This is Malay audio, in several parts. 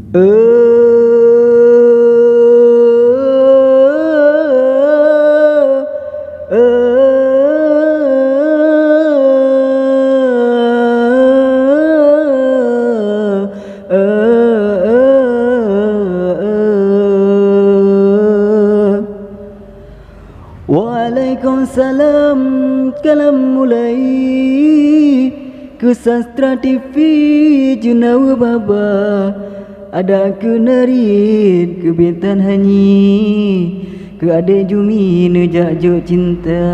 Waalaikumsalam, kalam mulai ke Sastra TV Junawa Baba, ada ke Narid ke Bintan Hanyi, ke Adik Jumi nejak jok cinta.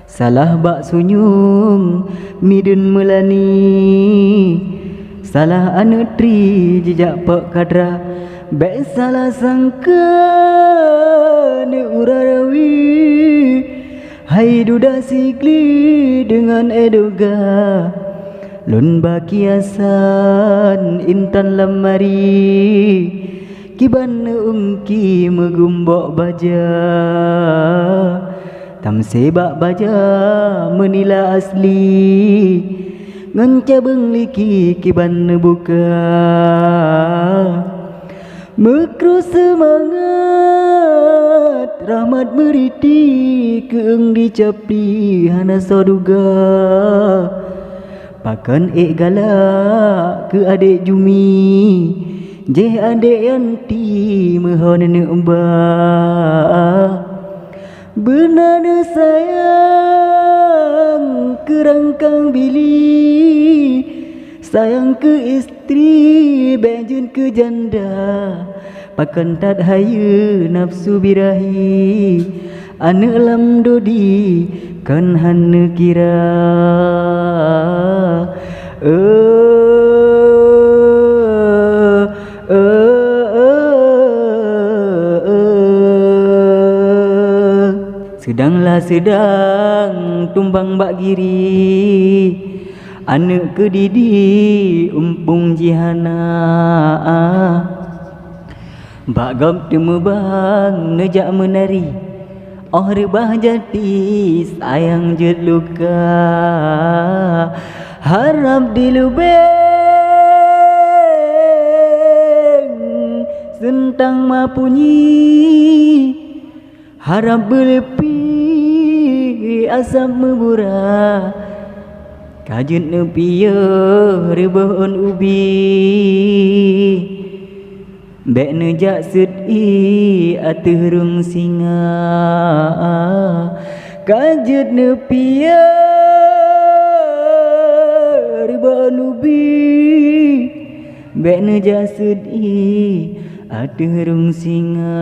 Salah bak sunyung midun melani, salah anu tri jejak pak kadra, baik salah sangka ne urarawi. Hai duda sikli dengan edoga, lun bakiasan intan lamari, kiban ne ungki megumbok baja, tam sebak baja menila asli, ngancabeng liki kiban ne buka. Mekru semangat rahmat meriti keeng dicapi hana soduga, pakan galak ke Adik Jumi, je adik yanti mohon neubah. Benar sayang kerangkang bili, sayang ke istri benjun ke janda, pakan tak haya nafsu birahi, ane lam dodi kan hana kira. Sedanglah sedang tumbang bak giri, anak kedidi umpung jihana, bak gam temu bang nejak menari, oh rebah jati sayang jet luka, harap dilubeng sentang mapunyi, harap berlepi asap membura, kajut nepiya rebahon ubi, bek nejak sedih aturung singa, kajut nepiya rebahon ubi, bek nejak sedih aturung singa.